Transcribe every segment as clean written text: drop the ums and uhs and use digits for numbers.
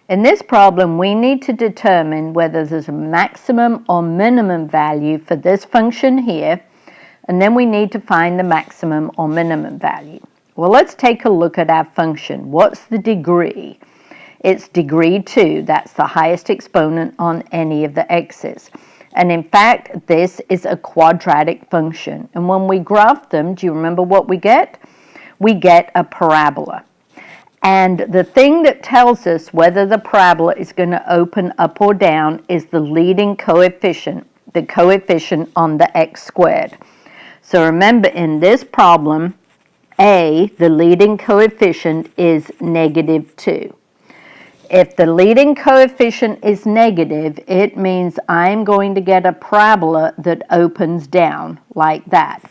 In this problem, we need to determine whether there's a maximum or minimum value for this function here, and then we need to find the maximum or minimum value. Well, let's take a look at our function. What's the degree? It's degree 2. That's the highest exponent on any of the x's. And in fact, this is a quadratic function. And when we graph them, do you remember what we get? We get a parabola. And the thing that tells us whether the parabola is going to open up or down is the leading coefficient, the coefficient on the x squared. So remember, in this problem, a, the leading coefficient, is -2. If the leading coefficient is negative, it means I'm going to get a parabola that opens down like that.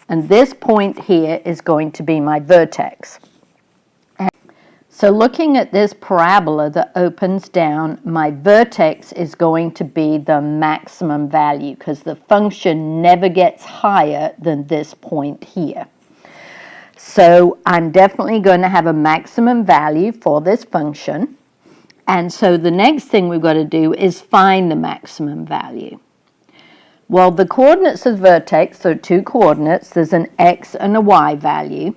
And this point here is going to be my vertex. So looking at this parabola that opens down, my vertex is going to be the maximum value because the function never gets higher than this point here. So I'm definitely going to have a maximum value for this function. And so the next thing we've got to do is find the maximum value. Well, the coordinates of the vertex, so two coordinates, there's an x and a y value.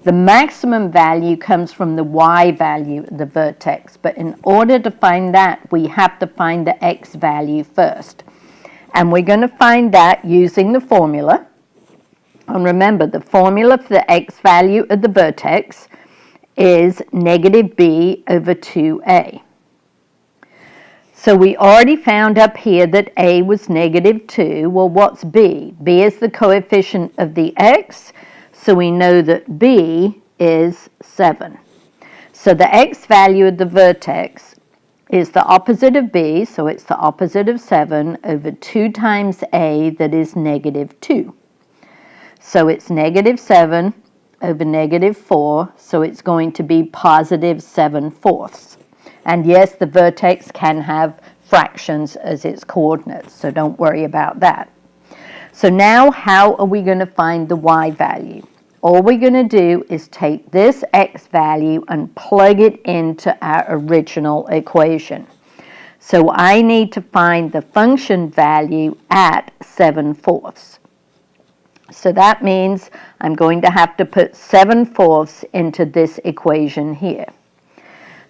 The maximum value comes from the y value of the vertex, but in order to find that, we have to find the x value first. And we're going to find that using the formula. And remember, the formula for the x value of the vertex is -b over 2a. So we already found up here that a was -2. Well, what's b? b is the coefficient of the x, so we know that b is 7. So the x value of the vertex is the opposite of b, so it's the opposite of 7 over 2 times a, that is -2. So it's -7 over -4, so it's going to be +7/4. And yes, the vertex can have fractions as its coordinates, so don't worry about that. So now how are we going to find the y value? All we're going to do is take this x value and plug it into our original equation. So I need to find the function value at 7/4. So that means I'm going to have to put 7/4 into this equation here.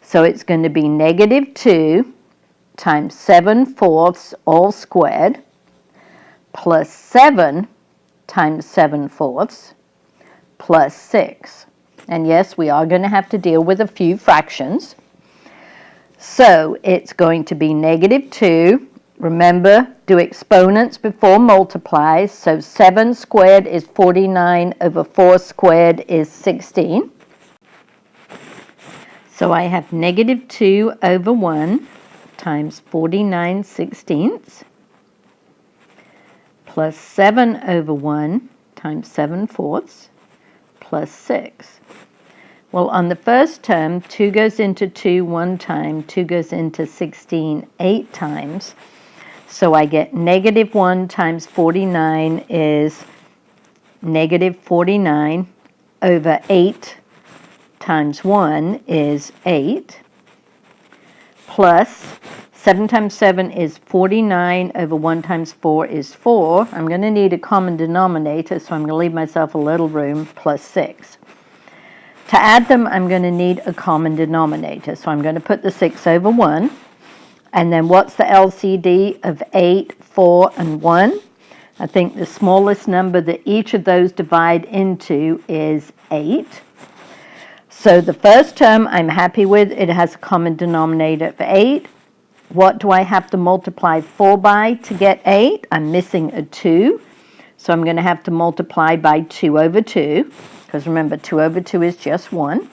So it's going to be -2 times 7/4 all squared plus 7 times 7/4 plus 6. And yes, we are going to have to deal with a few fractions. So it's going to be -2. Remember, do exponents before multiplies. So 7 squared is 49 over 4 squared is 16. So I have -2 over 1 times 49/16 plus 7 over 1 times 7/4 plus 6. Well, on the first term, 2 goes into 2 one time, 2 goes into 16 8 times. So I get -1 times 49 is -49 over 8 times 1 is 8, plus 7 times 7 is 49 over 1 times 4 is 4. I'm going to need a common denominator, so I'm going to leave myself a little room, plus 6. To add them, I'm going to need a common denominator, so I'm going to put the 6 over 1. And then what's the LCD of 8, 4, and 1? I think the smallest number that each of those divide into is 8. So the first term I'm happy with. It has a common denominator of 8. What do I have to multiply 4 by to get 8? I'm missing a 2. So I'm going to have to multiply by 2 over 2. Because remember, 2 over 2 is just 1.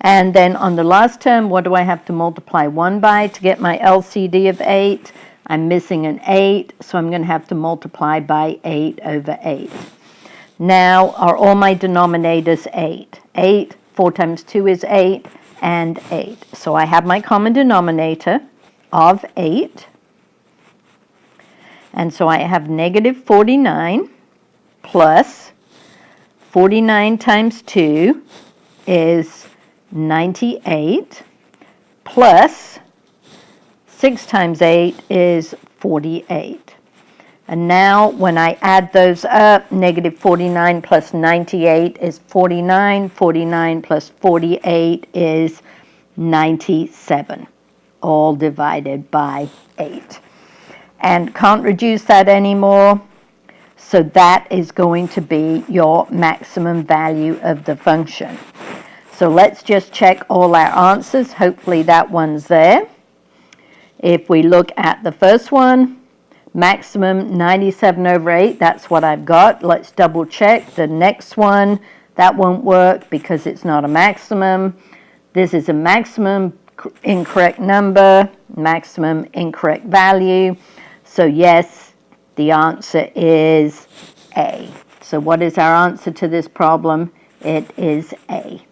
And then on the last term, what do I have to multiply 1 by to get my LCD of 8? I'm missing an 8, so I'm going to have to multiply by 8 over 8. Now, are all my denominators 8? 8, 4 times 2 is 8, and 8. So I have my common denominator of 8. And so I have -49 plus 49 times 2 is 98 plus 6 times 8 is 48. And now when I add those up, negative 49 plus 98 is 49. 49 plus 48 is 97, all divided by 8. And can't reduce that anymore, so that is going to be your maximum value of the function. So let's just check all our answers. Hopefully that one's there. If we look at the first one, maximum 97 over 8, that's what I've got. Let's double check the next one. That won't work because it's not a maximum. This is a maximum incorrect number, maximum incorrect value. So yes, the answer is A. So what is our answer to this problem? It is A.